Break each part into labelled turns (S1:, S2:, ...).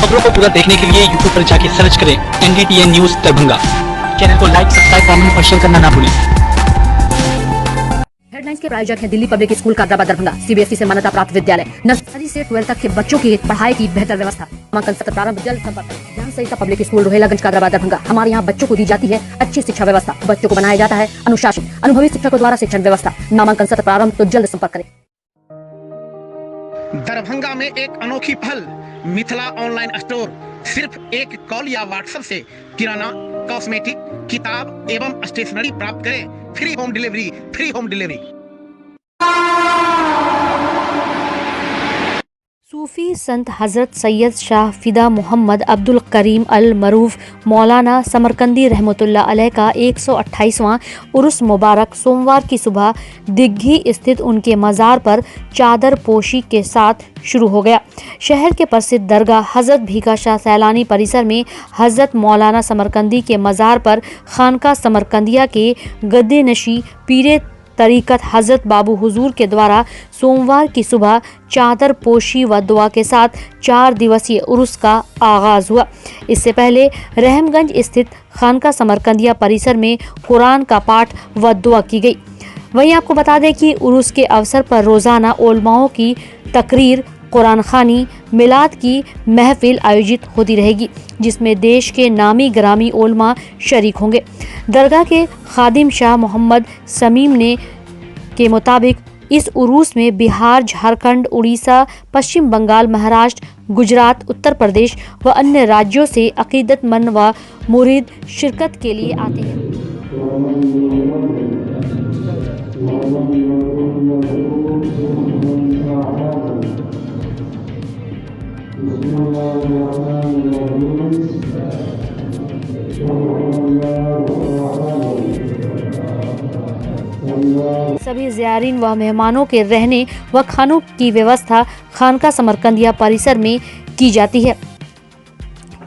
S1: खबरों को पूरा देखने के लिए यूट्यूब पर जाके सर्च करें NDTN न्यूज दरभंगा। चैनल को लाइक, सब्सक्राइब, कमेंट और शेयर करना ना भूलें।
S2: हेडलाइंस के प्रायोजक हैं Delhi public school Kadrabad Darbhanga, CBSE से मान्यता प्राप्त विद्यालय। नर्सरी से 12 तक के बच्चों की पढ़ाई की बेहतर व्यवस्था। नामांकन सत्र प्रारंभ जल्द। संपर्क ज्ञान सहिता पब्लिक स्कूल रोहेलागंज कादराबाद दरभंगा। हमारे यहाँ बच्चों को दी जाती है अच्छी शिक्षा व्यवस्था। बच्चों को बनाया जाता है अनुशासित, अनुभवी शिक्षकों द्वारा शिक्षण व्यवस्था। नामांकन सत्र प्रारंभ तो जल्द संपर्क करें।
S3: दरभंगा में एक अनोखी पहल, मिथिला ऑनलाइन स्टोर। सिर्फ एक कॉल या व्हाट्सएप से किराना, कॉस्मेटिक, किताब एवं स्टेशनरी प्राप्त करें। Free home delivery.
S2: सूफी संत हजरत सैयद शाह फिदा मोहम्मद अब्दुल करीम अल मरूफ मौलाना समरकंदी रहमतुल्लाह अलैह का 128वां उर्स मुबारक सोमवार की सुबह दिग्घी स्थित उनके मज़ार पर चादर पोशी के साथ शुरू हो गया। शहर के प्रसिद्ध दरगाह हजरत भीखा शाह सैलानी परिसर में हजरत मौलाना समरकंदी के मज़ार पर खानका समरकंदिया के गद्दे नशी पीरे तरीकत हजरत बाबू हुजूर के द्वारा सोमवार की सुबह चादर पोशी व दुआ के साथ 4 दिवसीय उर्स का आगाज हुआ। इससे पहले रहमगंज स्थित खानका समरकंदिया परिसर में कुरान का पाठ व दुआ की गई। वहीं आपको बता दें कि उर्स के अवसर पर रोजाना उलमाओं की तकरीर, कुरान खानी, मिलाद की महफिल आयोजित होती रहेगी, जिसमें देश के नामी ग्रामी उलमा शरीक होंगे। दरगाह के खादिम शाह मोहम्मद समीम ने के मुताबिक इस उरूस में बिहार, झारखंड, उड़ीसा, पश्चिम बंगाल, महाराष्ट्र, गुजरात, उत्तर प्रदेश व अन्य राज्यों से अकीदतमंद व मुरीद शिरकत के लिए आते हैं। सभी ज़ायरीन व मेहमानों के रहने व खानों की व्यवस्था खानका समरकंदिया परिसर में की जाती है।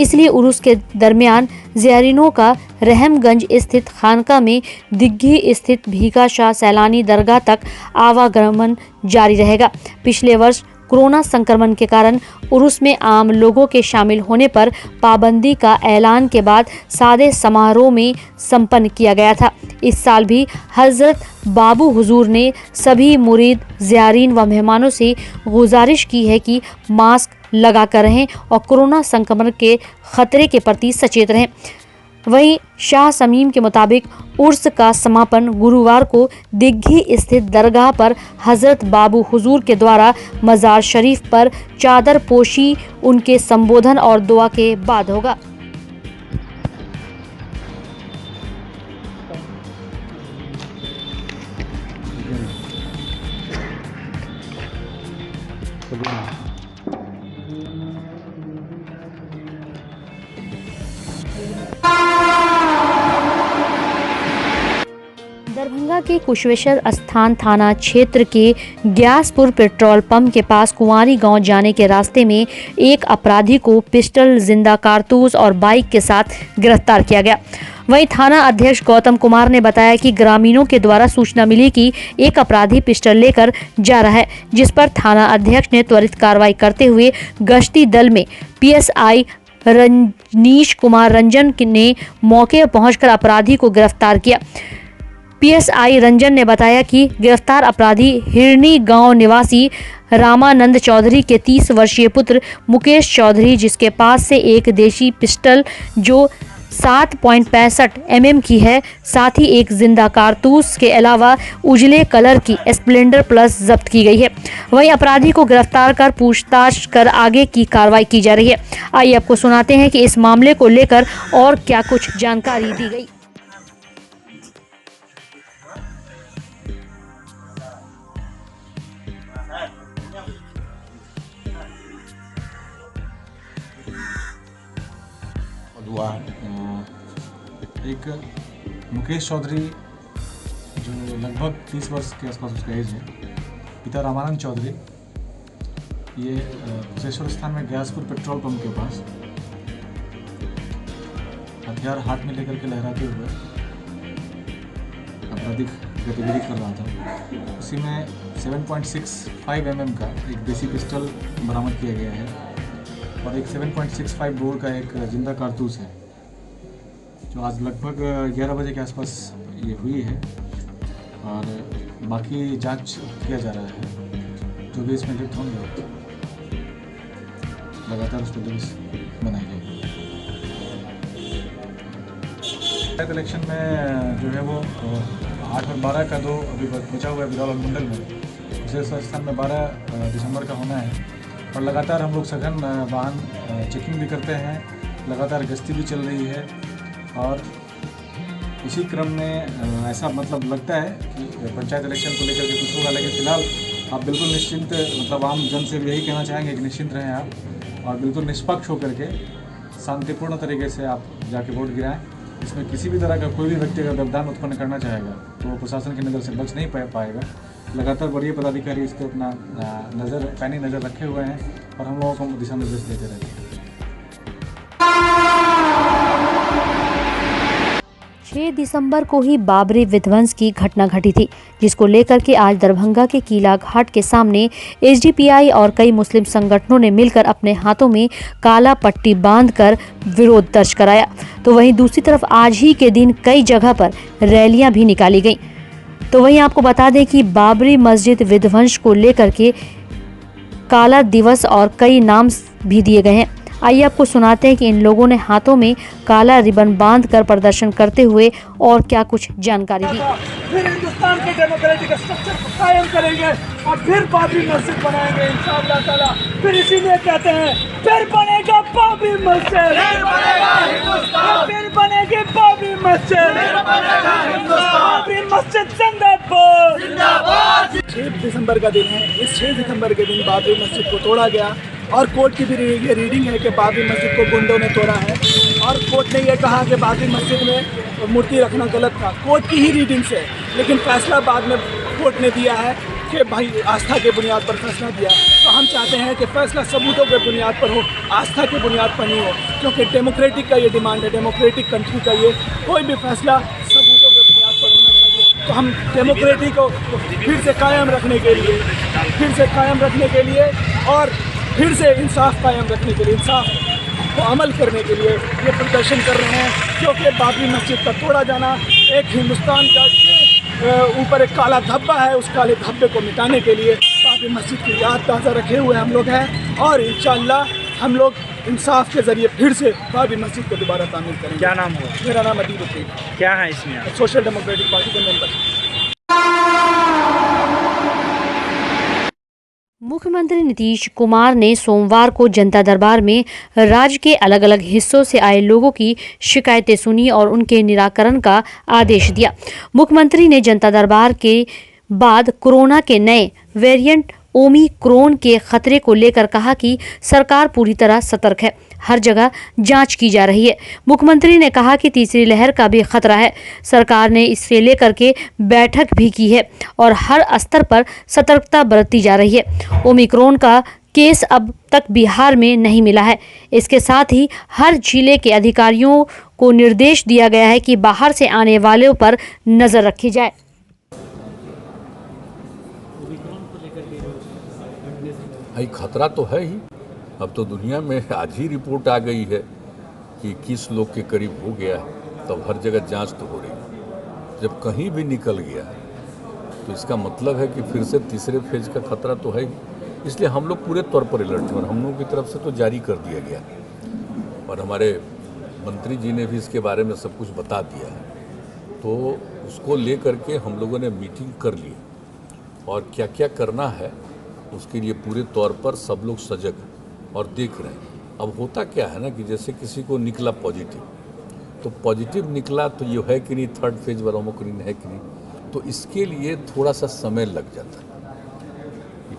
S2: इसलिए उर्स के दरमियान ज़ायरीनों का रहमगंज स्थित खानका में दिग्घी स्थित भीखा शाह सैलानी दरगाह तक आवागमन जारी रहेगा। पिछले वर्ष कोरोना संक्रमण के कारण उर्स में आम लोगों के शामिल होने पर पाबंदी का ऐलान के बाद सादे समारोह में संपन्न किया गया था। इस साल भी हजरत बाबू हुजूर ने सभी मुरीद, ज़ायरीन व मेहमानों से गुजारिश की है कि मास्क लगा कर रहें और कोरोना संक्रमण के खतरे के प्रति सचेत रहें। वहीं शाह समीम के मुताबिक उर्स का समापन गुरुवार को दिग्घी स्थित दरगाह पर हजरत बाबू हुजूर के द्वारा मज़ार शरीफ पर चादर पोशी उनके संबोधन और दुआ के बाद होगा। दरभंगा के कुशवेश्वर स्थान थाना क्षेत्र के ग्यासपुर पेट्रोल पंप के पास कुंवारी गांव जाने के रास्ते में एक अपराधी को पिस्टल, जिंदा कारतूस और बाइक के साथ गिरफ्तार किया गया। वहीं थाना अध्यक्ष गौतम कुमार ने बताया कि ग्रामीणों के द्वारा सूचना मिली कि एक अपराधी पिस्टल लेकर जा रहा है, जिस पर थाना अध्यक्ष ने त्वरित कार्रवाई करते हुए गश्ती दल में PSI रजनीश कुमार रंजन ने मौके पर पहुंचकर अपराधी को गिरफ्तार किया। PSI रंजन ने बताया कि गिरफ्तार अपराधी हिरनी गांव निवासी रामानंद चौधरी के 30 वर्षीय पुत्र मुकेश चौधरी, जिसके पास से एक देशी पिस्टल जो 7.65 mm की है, साथ ही एक जिंदा कारतूस के अलावा उजले कलर की स्प्लेंडर प्लस जब्त की गई है। वहीं अपराधी को गिरफ्तार कर पूछताछ कर आगे की कार्रवाई की जा रही है। आइए आपको सुनाते हैं कि इस मामले को लेकर और क्या कुछ जानकारी दी गई।
S4: हुआ एक मुकेश चौधरी जो लगभग 30 वर्ष के आसपास उसका एज है, पिता रामानंद चौधरी, ये कुशेश्वर स्थान में ग्यासपुर पेट्रोल पंप के पास हथियार हाथ में लेकर के लहराते हुए आपराधिक गतिविधि कर रहा था। उसी में 7.65 mm का एक देसी पिस्टल बरामद किया गया है और एक 7.65 बोर का एक जिंदा कारतूस है, जो आज लगभग 11 बजे के आसपास ये हुई है। और बाकी जांच किया जा रहा है। जो भी इसमें लिप्त होंगे लगातार उस पर लिस्ट बनाई जाएगी। पंचायत इलेक्शन में जो है वो 8 और 12 का 2 अभी बचा हुआ है बिरौल और मंडल में। दूसरे स्थान में 12 दिसंबर का होना है। और लगातार हम लोग सघन वाहन चेकिंग भी करते हैं, लगातार गश्ती भी चल रही है। और इसी क्रम में ऐसा मतलब लगता है कि पंचायत इलेक्शन को लेकर के कुछ होगा, लेकिन फिलहाल आप बिल्कुल निश्चिंत, मतलब आम जन से भी यही कहना चाहेंगे कि निश्चिंत रहें आप और बिल्कुल निष्पक्ष होकर के शांतिपूर्ण तरीके से आप जाके वोट गिराएं। इसमें किसी भी तरह का कोई भी व्यक्ति अगर व्यवधान उत्पन्न करना चाहेगा तो वो प्रशासन की नज़र से बच नहीं पाएगा। लगातार वरीय पदाधिकारी इस पर अपना पैनी नज़र रखे हुए हैं और हम लोगों को दिशा निर्देश देते रहते हैं।
S2: 6 दिसंबर को ही बाबरी विध्वंस की घटना घटी थी, जिसको लेकर के आज दरभंगा के किला घाट के सामने एसडीपीआई और कई मुस्लिम संगठनों ने मिलकर अपने हाथों में काला पट्टी बांधकर विरोध दर्ज कराया। तो वहीं दूसरी तरफ आज ही के दिन कई जगह पर रैलियां भी निकाली गईं। तो वहीं आपको बता दें कि बाबरी मस्जिद विध्वंस को लेकर के काला दिवस और कई नाम भी दिए गए हैं। आइए आपको सुनाते हैं कि इन लोगों ने हाथों में काला रिबन बांधकर प्रदर्शन करते हुए और क्या कुछ जानकारी दी।
S5: फिर हिंदुस्तान के डेमोक्रेटिक स्ट्रक्चर को कायम करेंगे और फिर बाबरी मस्जिद बनाएंगे इंशाअल्लाह ताला। फिर इसीलिए कहते हैं फिर बनेगा बाबरी मस्जिद, फिर बनेगी बाबरी मस्जिद, बाबरी मस्जिद जिंदाबाद। 6 दिसंबर का दिन है। इस 6 दिसंबर के दिन बाबरी मस्जिद को तोड़ा गया और कोर्ट की भी ये रीडिंग है कि बाबरी मस्जिद को गुंडों ने तोड़ा है। और कोर्ट ने ये कहा कि बाबरी मस्जिद में मूर्ति रखना गलत था, कोर्ट की ही रीडिंग से। लेकिन फैसला बाद में कोर्ट ने दिया है कि भाई आस्था के बुनियाद पर फैसला दिया। तो हम चाहते हैं कि फैसला सबूतों के बुनियाद पर हो, आस्था के बुनियाद पर नहीं हो, क्योंकि डेमोक्रेटिक का ये डिमांड है, डेमोक्रेटिक कंट्री का ये कोई भी फैसला सबूतों के बुनियाद पर होना चाहिए। तो हम डेमोक्रेटिक को फिर से कायम रखने के लिए और फिर से इंसाफ कायम रखने के लिए, इंसाफ को अमल करने के लिए ये प्रदर्शन कर रहे हैं। क्योंकि बाबरी मस्जिद का तोड़ा जाना एक हिंदुस्तान का ऊपर एक काला धब्बा है, उस काले धब्बे को मिटाने के लिए बाबरी मस्जिद की याद ताज़ा रखे हुए हम लोग हैं। और इंशाअल्लाह हम लोग इंसाफ के ज़रिए फिर से बाबरी मस्जिद को दोबारा तामीर करेंगे।
S6: क्या नाम हो?
S5: मेरा नाम अदीब,
S6: क्या है इसमें?
S5: सोशल डेमोक्रेटिक पार्टी के मेंबर।
S2: मुख्यमंत्री नीतीश कुमार ने सोमवार को जनता दरबार में राज्य के अलग अलग हिस्सों से आए लोगों की शिकायतें सुनी और उनके निराकरण का आदेश दिया। मुख्यमंत्री ने जनता दरबार के बाद कोरोना के नए वेरिएंट ओमिक्रॉन के खतरे को लेकर कहा कि सरकार पूरी तरह सतर्क है, हर जगह जांच की जा रही है। मुख्यमंत्री ने कहा कि तीसरी लहर का भी खतरा है, सरकार ने इससे लेकर के बैठक भी की है और हर स्तर पर सतर्कता बरती जा रही है। ओमिक्रॉन का केस अब तक बिहार में नहीं मिला है। इसके साथ ही हर जिले के अधिकारियों को निर्देश दिया गया है कि बाहर से आने वालों पर नजर रखी जाए।
S7: भाई खतरा तो है ही। अब तो दुनिया में आज ही रिपोर्ट आ गई है कि 21 लोग के करीब हो गया है, तब हर जगह जांच तो हो रही है। जब कहीं भी निकल गया तो इसका मतलब है कि फिर से तीसरे फेज का खतरा तो है ही। इसलिए हम लोग पूरे तौर पर अलर्ट हैं और हम लोगों की तरफ से तो जारी कर दिया गया और हमारे मंत्री जी ने भी इसके बारे में सब कुछ बता दिया है। तो उसको ले करके हम लोगों ने मीटिंग कर ली और क्या क्या करना है उसके लिए पूरे तौर पर सब लोग सजग हैं और देख रहे हैं। अब होता क्या है ना कि जैसे किसी को निकला पॉजिटिव, तो पॉजिटिव निकला तो ये है कि नहीं थर्ड फेज वाला ओमिक्रॉन है कि नहीं, तो इसके लिए थोड़ा सा समय लग जाता है,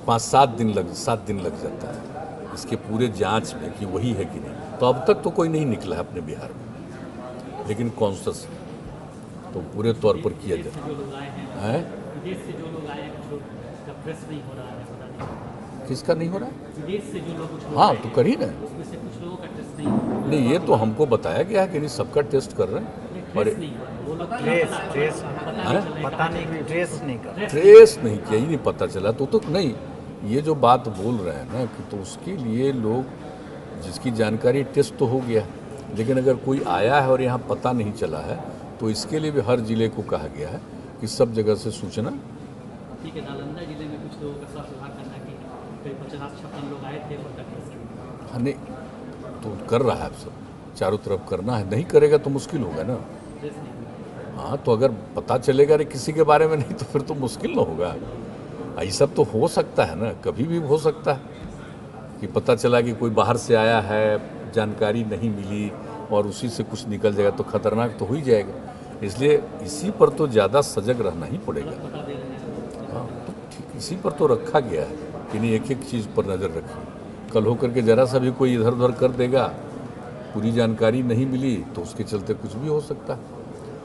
S7: 5-7 दिन लग जाता है इसके पूरे जांच में कि वही है कि नहीं। तो अब तक तो कोई नहीं निकला है अपने बिहार में, लेकिन कॉन्शियस तो पूरे तौर पर किया जाता है। किसका नहीं हो रहा है? हाँ तो कर ही ना। नहीं ये तो हमको बताया गया है कि नहीं सबका टेस्ट कर रहे हैं और ट्रेस नहीं किया, ही नहीं पता चला तो नहीं। ये जो बात बोल रहे हैं ना कि तो उसके लिए लोग जिसकी जानकारी टेस्ट तो हो गया, लेकिन अगर कोई आया है और यहाँ पता नहीं चला है तो इसके लिए भी हर जिले को कहा गया है कि सब जगह से सूचना।
S1: ठीक है, नालंदा जिले में कुछ लोगों का स्वास्थ्य विभाग करना कि करीब 50-56 लोग आए थे और तक
S7: हाँ नहीं तो कर रहा है, अब सब चारों तरफ करना है, नहीं करेगा तो मुश्किल होगा ना। हाँ तो अगर पता चलेगा रे किसी के बारे में नहीं तो फिर तो मुश्किल ना होगा। ये सब तो हो सकता है ना, कभी भी हो सकता है कि पता चला कि कोई बाहर से आया है, जानकारी नहीं मिली और उसी से कुछ निकल जाएगा तो खतरनाक तो हो ही जाएगा। इसलिए इसी पर तो ज़्यादा सजग रहना ही पड़ेगा। हाँ तो ठीक, इसी पर तो रखा गया है कि नहीं एक एक चीज़ पर नज़र रखें। कल होकर के ज़रा सा भी कोई इधर उधर कर देगा, पूरी जानकारी नहीं मिली तो उसके चलते कुछ भी हो सकता है।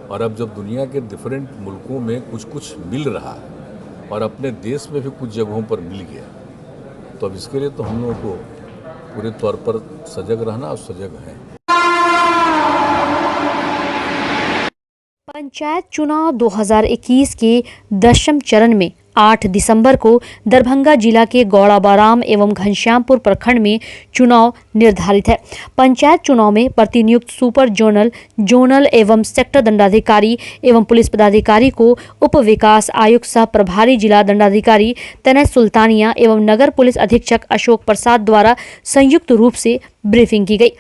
S7: और अब जब दुनिया के डिफरेंट मुल्कों में कुछ कुछ मिल रहा है और अपने देश में भी कुछ जगहों पर मिल गया, तो अब इसके लिए तो हम लोगों को पूरे तौर पर सजग रहना और सजग हैं।
S2: पंचायत चुनाव 2021 के 10वें चरण में 8 दिसंबर को दरभंगा जिला के गौड़ाबाराम एवं घनश्यामपुर प्रखंड में चुनाव निर्धारित है। पंचायत चुनाव में प्रतिनियुक्त सुपर जोनल, जोनल एवं सेक्टर दंडाधिकारी एवं पुलिस पदाधिकारी को उप विकास आयुक्त सह प्रभारी जिला दंडाधिकारी तनय सुल्तानिया एवं नगर पुलिस अधीक्षक अशोक प्रसाद द्वारा संयुक्त रूप से ब्रीफिंग की गई।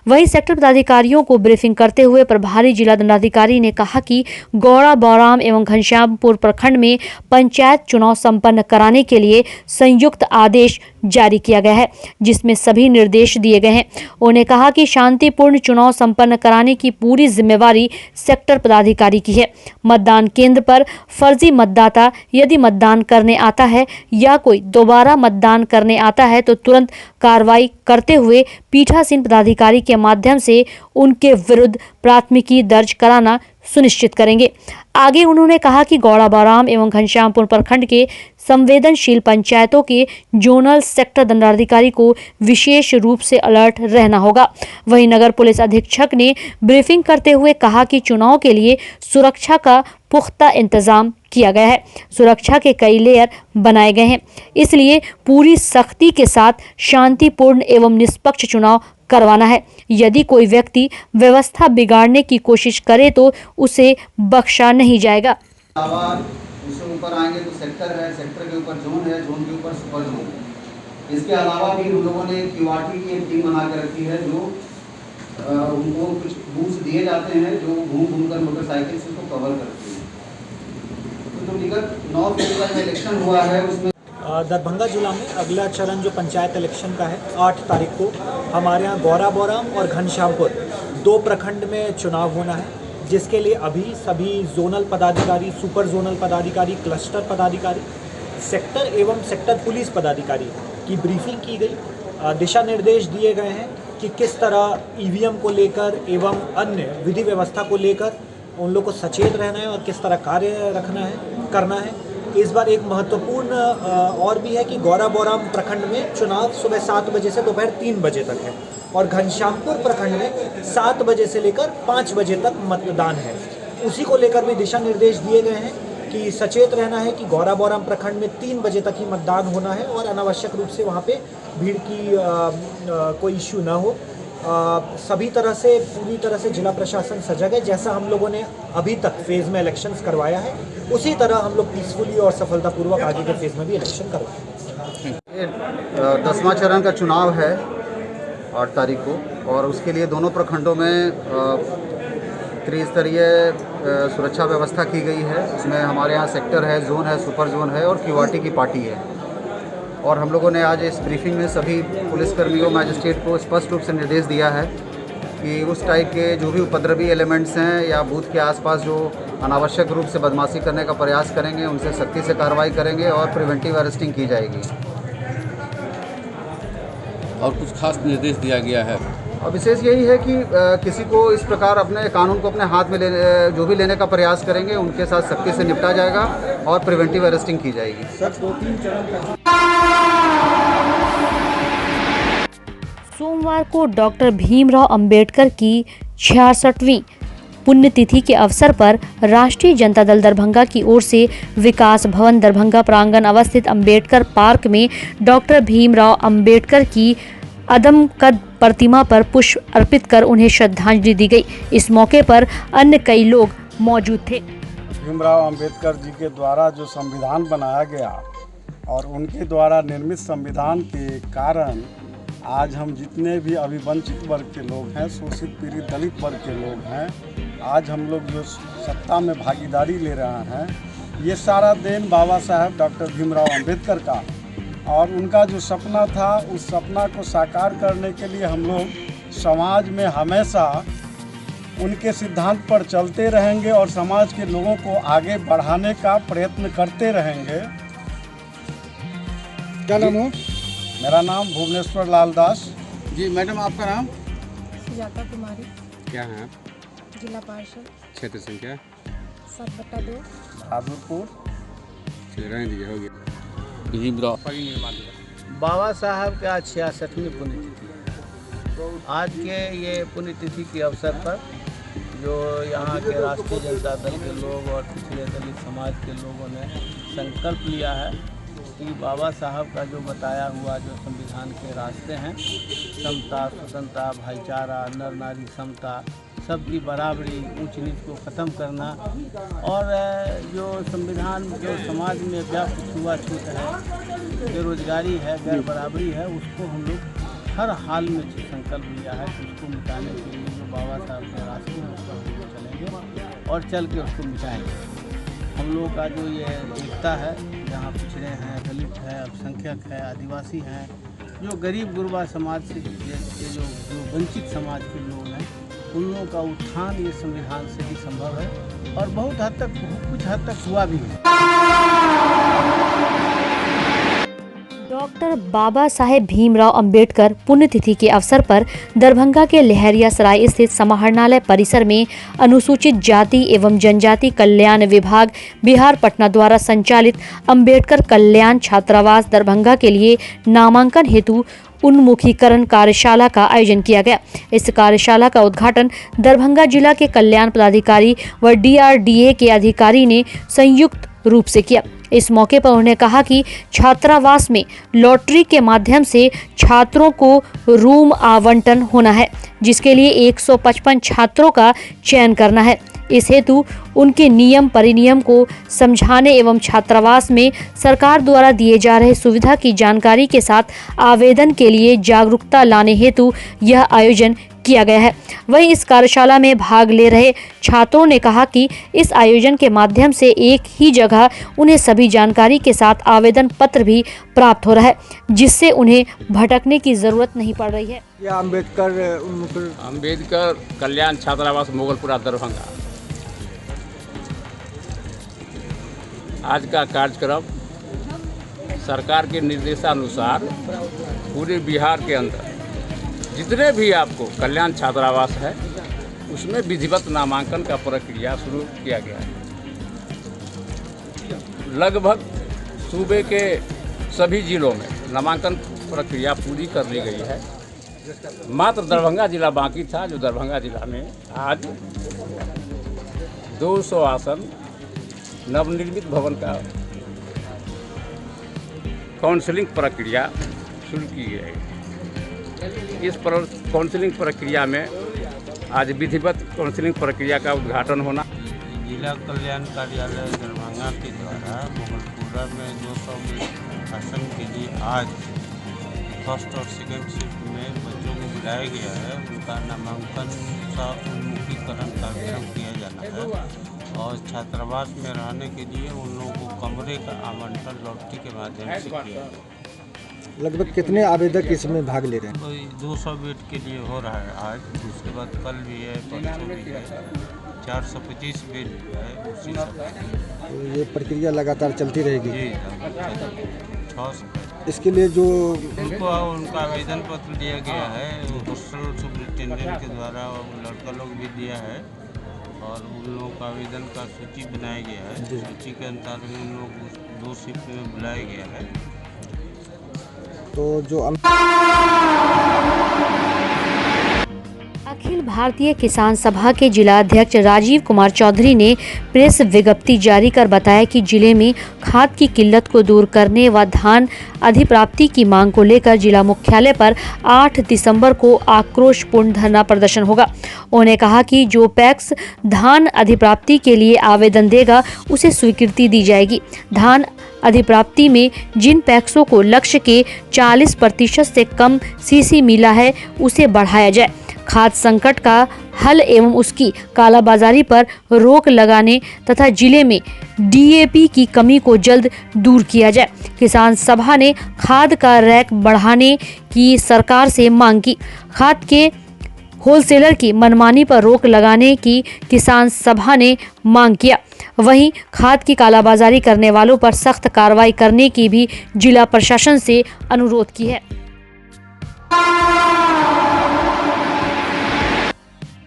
S2: वहीं सेक्टर पदाधिकारियों को ब्रीफिंग करते हुए प्रभारी जिला दंडाधिकारी ने कहा कि गौड़ाबाराम एवं घनश्यामपुर प्रखंड में पंचायत चुनाव संपन्न कराने के लिए संयुक्त आदेश जारी किया गया है, जिसमें सभी निर्देश दिए गए हैं। उन्होंने कहा कि शांतिपूर्ण चुनाव संपन्न कराने की पूरी जिम्मेवारी सेक्टर पदाधिकारी की है। मतदान केंद्र पर फर्जी मतदाता यदि मतदान करने आता है या कोई दोबारा मतदान करने आता है तो तुरंत कार्रवाई करते हुए पीठासीन पदाधिकारी के माध्यम से उनके विरुद्ध प्राथमिकी दर्ज कराना सुनिश्चित करेंगे। आगे उन्होंने कहा कि गौड़ाबाराम एवं घनश्यामपुर प्रखंड के संवेदनशील पंचायतों के जोनल सेक्टर दंडाधिकारी को विशेष रूप से अलर्ट रहना होगा। वहीं नगर पुलिस अधीक्षक ने ब्रीफिंग करते हुए कहा कि चुनाव के लिए सुरक्षा का पुख्ता इंतजाम किया गया है। सुरक्षा के कई लेयर बनाए गए हैं, इसलिए पूरी सख्ती के साथ शांतिपूर्ण एवं निष्पक्ष चुनाव करवाना है। यदि कोई व्यक्ति व्यवस्था बिगाड़ने की कोशिश करे तो उसे बख्शा नहीं जाएगा।
S6: उससे ऊपर आएंगे तो सेक्टर है, सेक्टर के ऊपर जोन है, जोन के ऊपर सुपर जोन है। इसके अलावा भी हम लोगों ने क्यूआरटी की एक टीम बना के रखी है, जो उनको कुछ बूथ दिए जाते हैं जो घूम घूम कर मोटरसाइकिल से उसको कवर करती है। तो जो विगत 9 फरवरी में इलेक्शन हुआ है उसमें
S5: दरभंगा जिला में अगला चरण जो पंचायत इलेक्शन का है 8 तारीख को हमारे यहाँ गौड़ाबाराम और घनश्यामपुर 2 प्रखंड में चुनाव होना है, जिसके लिए अभी सभी जोनल पदाधिकारी, सुपर जोनल पदाधिकारी, क्लस्टर पदाधिकारी, सेक्टर एवं सेक्टर पुलिस पदाधिकारी की ब्रीफिंग की गई। दिशा निर्देश दिए गए हैं कि किस तरह ईवीएम को लेकर एवं अन्य विधि व्यवस्था को लेकर उन लोग को सचेत रहना है और किस तरह कार्य करना है। इस बार एक महत्वपूर्ण और भी है कि गौड़ाबाराम प्रखंड में चुनाव सुबह 7 बजे से दोपहर 3 बजे तक है और घनश्यामपुर प्रखंड में 7 बजे से लेकर 5 बजे तक मतदान है। उसी को लेकर भी दिशा निर्देश दिए गए हैं कि सचेत रहना है कि गौड़ाबाराम प्रखंड में 3 बजे तक ही मतदान होना है और अनावश्यक रूप से वहाँ पे भीड़ की कोई इश्यू ना हो। सभी तरह से पूरी तरह से जिला प्रशासन सजग है। जैसा हम लोगों ने अभी तक फेज़ में इलेक्शंस करवाया है उसी तरह हम लोग पीसफुली और सफलतापूर्वक आगे के फेज़ में भी इलेक्शन करवाएंगे।
S6: 10वां चरण का चुनाव है 8 तारीख को और उसके लिए दोनों प्रखंडों में त्रिस्तरीय सुरक्षा व्यवस्था की गई है। इसमें हमारे यहाँ सेक्टर है, जोन है, सुपर जोन है और क्यूआरटी की पार्टी है। और हम लोगों ने आज इस ब्रीफिंग में सभी पुलिसकर्मियों, मैजिस्ट्रेट को स्पष्ट रूप से निर्देश दिया है कि उस टाइप के जो भी उपद्रवी एलिमेंट्स हैं या बूथ के आसपास जो अनावश्यक रूप से बदमाशी करने का प्रयास करेंगे उनसे सख्ती से कार्रवाई करेंगे और प्रिवेंटिव अरेस्टिंग की जाएगी।
S7: और कुछ खास निर्देश दिया गया है?
S6: और विशेष यही है कि किसी को इस प्रकार अपने कानून को अपने हाथ में जो भी लेने का प्रयास करेंगे उनके साथ सख्ती से निपटा जाएगा और प्रिवेंटिव अरेस्टिंग की जाएगी।
S2: सोमवार को डॉक्टर भीमराव अंबेडकर की 66वीं पुण्यतिथि के अवसर पर राष्ट्रीय जनता दल दरभंगा की ओर से विकास भवन दरभंगा प्रांगण अवस्थित अंबेडकर पार्क में डॉक्टर भीमराव अंबेडकर की अदमकद प्रतिमा पर पुष्प अर्पित कर उन्हें श्रद्धांजलि दी गई। इस मौके पर अन्य कई लोग मौजूद थे।
S8: भीमराव अंबेडकर जी के द्वारा जो संविधान बनाया गया और उनके द्वारा निर्मित संविधान के कारण आज हम जितने भी अभी वंचित वर्ग के लोग हैं, शोषित पीड़ित दलित वर्ग के लोग हैं, आज हम लोग जो सत्ता में भागीदारी ले रहे हैं, ये सारा देन बाबा साहब डॉक्टर भीमराव अंबेडकर का और उनका जो सपना था, उस सपना को साकार करने के लिए हम लोग समाज में हमेशा उनके सिद्धांत पर चलते रहेंगे और समाज के लोगों को आगे बढ़ाने का प्रयत्न करते रहेंगे।
S9: क्या नाम हो?
S8: मेरा नाम भुवनेश्वर लाल दास।
S9: जी मैडम, आपका नाम?
S10: सुजाता कुमारी।
S9: क्या है?
S10: जिला पार्षद।
S9: क्षेत्र संख्या
S10: 7/2
S8: बहादुरपुर।
S9: रहने दीजिए, हो गया।
S11: बाबा साहब का 66वीं पुण्यतिथि। आज के ये पुण्यतिथि के अवसर पर जो यहाँ के राष्ट्रीय जनता दल के लोग और पिछड़े दलित समाज के लोगों ने संकल्प लिया है कि बाबा साहब का जो बताया हुआ जो संविधान के रास्ते हैं, समता, स्वतंत्रता, भाईचारा, नर नारी समता, सबकी बराबरी, ऊंच नीच को ख़त्म करना और जो संविधान जो समाज में व्याप्त छुआछूत है, बेरोजगारी है, गैर बराबरी है, उसको हम लोग हर हाल में संकल्प लिया है कि उसको मिटाने के लिए जो बाबा साहब के रास्ते हैं उस पर हम लोग चलेंगे और चल के उसको मिटाएंगे। हम लोगों का जो ये एकता है, जहाँ पिछड़े हैं, दलित है, अल्पसंख्यक है, आदिवासी हैं, जो गरीब गुरबा समाज से जो वंचित समाज के लोग हैं, उन लोगों का उत्थान ये संविधान से ही संभव है और बहुत हद तक, कुछ हद तक हुआ भी है।
S2: डॉक्टर बाबा साहेब भीमराव अंबेडकर पुण्यतिथि के अवसर पर दरभंगा के लहरियासराय स्थित समाहरणालय परिसर में अनुसूचित जाति एवं जनजाति कल्याण विभाग बिहार पटना द्वारा संचालित अंबेडकर कल्याण छात्रावास दरभंगा के लिए नामांकन हेतु उन्मुखीकरण कार्यशाला का आयोजन किया गया। इस कार्यशाला का उद्घाटन दरभंगा जिला के कल्याण पदाधिकारी व DRDA के अधिकारी ने संयुक्त रूप से किया। इस मौके पर उन्होंने कहा कि छात्रावास में लॉटरी के माध्यम से छात्रों को रूम आवंटन होना है, जिसके लिए 155 छात्रों का चयन करना है। इस हेतु उनके नियम परिनियम को समझाने एवं छात्रावास में सरकार द्वारा दिए जा रहे सुविधा की जानकारी के साथ आवेदन के लिए जागरूकता लाने हेतु यह आयोजन किया गया है। वहीं इस कार्यशाला में भाग ले रहे छात्रों ने कहा कि इस आयोजन के माध्यम से एक ही जगह उन्हें सभी जानकारी के साथ आवेदन पत्र भी प्राप्त हो रहा है, जिससे उन्हें भटकने की जरूरत नहीं पड़ रही है।
S9: यह
S12: अंबेडकर कल्याण छात्रावास मोगलपुरा दरभंगा आज का कार्यक्रम सरकार के निर्देशानुसार पूरे बिहार के अंदर जितने भी आपको कल्याण छात्रावास है उसमें विधिवत नामांकन का प्रक्रिया शुरू किया गया है। लगभग सूबे के सभी जिलों में नामांकन प्रक्रिया पूरी कर ली गई है। मात्र दरभंगा जिला बाकी था, जो दरभंगा जिला में आज 200 आसन नवनिर्मित भवन का काउंसलिंग प्रक्रिया शुरू की गई। इस काउंसलिंग प्रक्रिया में आज विधिवत काउंसलिंग प्रक्रिया का उद्घाटन होना।
S13: जिला कल्याण कार्यालय दरभंगा के द्वारा मोगलपुरा में 200 आसन के लिए आज फर्स्ट और सेकंड शिफ्ट में बच्चों को बुलाया गया है। उनका नामांकन का उन्मुखीकरण कार्यक्रम किया जाना है और छात्रावास में रहने के लिए उन लोगों को कमरे का आवंटन लॉटरी के माध्यम से किया है।
S9: लगभग कितने आवेदक इसमें भाग ले रहे हैं?
S13: कोई 200 बेड के लिए हो रहा है आज, उसके बाद कल भी है, परसों भी है, 425 बेड है उसी समय।
S9: तो ये प्रक्रिया लगातार चलती रहेगी?
S13: जी, 6
S9: इसके लिए जो
S13: उनका आवेदन पत्र दिया गया है हॉस्टल सुपरिटेंडेंट के द्वारा, लड़का लोग भी दिया है और उन लोगों का आवेदन का सूची बनाया गया है। सूची के अनुसार उन लोग 2 शिफ्ट में बुलाया गया है।
S9: तो जो
S2: अखिल भारतीय किसान सभा के जिला अध्यक्ष राजीव कुमार चौधरी ने प्रेस विज्ञप्ति जारी कर बताया कि जिले में खाद की किल्लत को दूर करने व धान अधिप्राप्ति की मांग को लेकर जिला मुख्यालय पर 8 दिसंबर को आक्रोशपूर्ण धरना प्रदर्शन होगा। उन्होंने कहा कि जो पैक्स धान अधिप्राप्ति के लिए आवेदन देगा उसे स्वीकृति दी जाएगी। धान अधिप्राप्ति में जिन पैक्सों को लक्ष्य के 40% से कम सीसी मिला है उसे बढ़ाया जाए। खाद संकट का हल एवं उसकी कालाबाजारी पर रोक लगाने तथा जिले में डीएपी की कमी को जल्द दूर किया जाए। किसान सभा ने खाद का रैक बढ़ाने की सरकार से मांग की। खाद के होलसेलर की मनमानी पर रोक लगाने की किसान सभा ने मांग किया। वहीं खाद की कालाबाजारी करने वालों पर सख्त कार्रवाई करने की भी जिला प्रशासन से अनुरोध की है।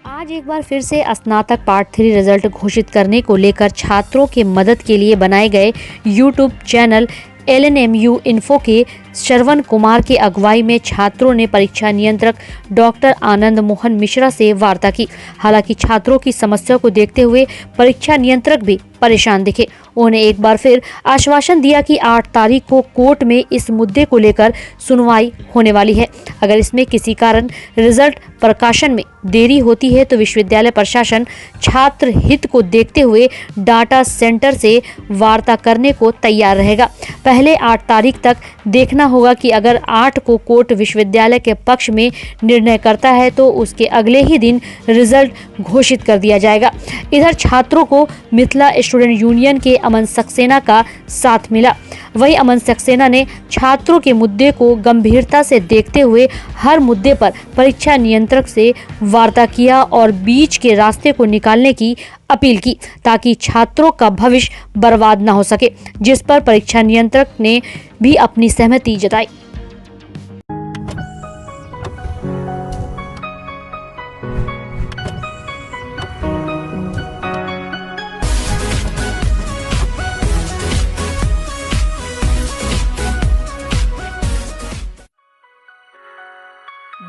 S2: आज एक बार फिर से स्नातक पार्ट 3 रिजल्ट घोषित करने को लेकर छात्रों के मदद के लिए बनाए गए यूट्यूब चैनल LNMU इन्फो के श्रवण कुमार की अगुवाई में छात्रों ने परीक्षा नियंत्रक डॉक्टर आनंद मोहन मिश्रा से वार्ता की। हालांकि छात्रों की समस्या को देखते हुए परीक्षा नियंत्रक भी परेशान दिखे। उन्होंने एक बार फिर आश्वासन दिया कि 8 तारीख को कोर्ट में इस मुद्दे को लेकर सुनवाई होने वाली है। अगर इसमें किसी कारण रिजल्ट प्रकाशन में देरी होती है तो विश्वविद्यालय प्रशासन छात्र हित को देखते हुए डाटा सेंटर से वार्ता करने को तैयार रहेगा। पहले 8 तारीख तक देखना होगा कि अगर 8 को कोर्ट विश्वविद्यालय के पक्ष में निर्णय करता है तो उसके अगले ही दिन रिजल्ट घोषित कर दिया जाएगा। इधर छात्रों को मिथिला स्टूडेंट यूनियन के अमन सक्सेना का साथ मिला। वहीं अमन सक्सेना ने छात्रों के मुद्दे को गंभीरता से देखते हुए हर मुद्दे पर परीक्षा नियंत्रक से वार्ता किया और बीच के रास्ते को निकालने की अपील की ताकि छात्रों का भविष्य बर्बाद न हो सके, जिस पर परीक्षा नियंत्रक ने भी अपनी सहमति जताई।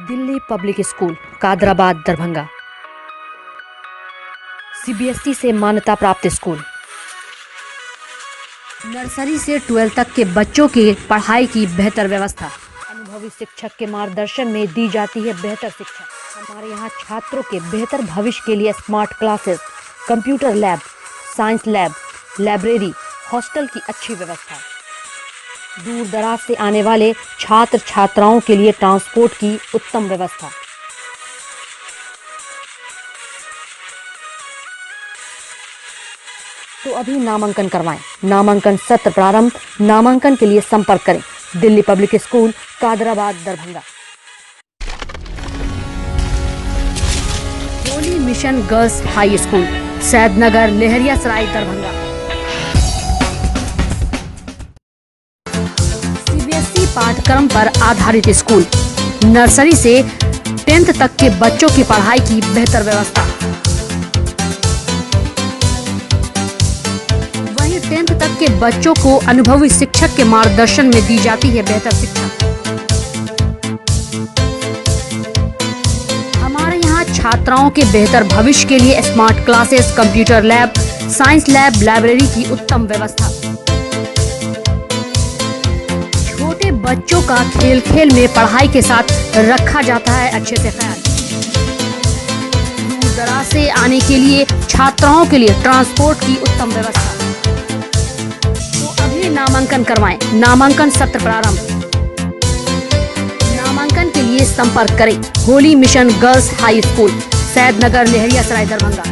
S2: Delhi public school Kadrabad Darbhanga CBSE से मान्यता प्राप्त स्कूल। नर्सरी से 12 तक के बच्चों की पढ़ाई की बेहतर व्यवस्था। अनुभवी शिक्षक के मार्गदर्शन में दी जाती है बेहतर शिक्षा। हमारे यहाँ छात्रों के बेहतर भविष्य के लिए smart classes, computer lab, science lab, library, hostel की अच्छी व्यवस्था। दूर दराज से आने वाले छात्र छात्राओं के लिए ट्रांसपोर्ट की उत्तम व्यवस्था। तो अभी नामांकन करवाएं। नामांकन सत्र प्रारंभ। नामांकन के लिए संपर्क करें Delhi public school Kadrabad Darbhanga. Holy mission girls high school Saidnagar Laheriasarai Darbhanga. CBSE पाठ्यक्रम पर आधारित स्कूल। नर्सरी से 10th तक के बच्चों की पढ़ाई की बेहतर व्यवस्था। वहीं 10th तक के बच्चों को अनुभवी शिक्षक के मार्गदर्शन में दी जाती है बेहतर शिक्षा। हमारे यहाँ छात्राओं के बेहतर भविष्य के लिए smart classes, computer lab, science lab, library की उत्तम व्यवस्था। छोटे बच्चों का खेल खेल में पढ़ाई के साथ रखा जाता है अच्छे से ख्याल। दूर दराज से आने के लिए छात्राओं के लिए ट्रांसपोर्ट की उत्तम व्यवस्था। तो अभी नामांकन करवाएं। नामांकन सत्र प्रारंभ। नामांकन के लिए संपर्क करें Holi mission girls high school Saidnagar Laheriasarai Darbhanga.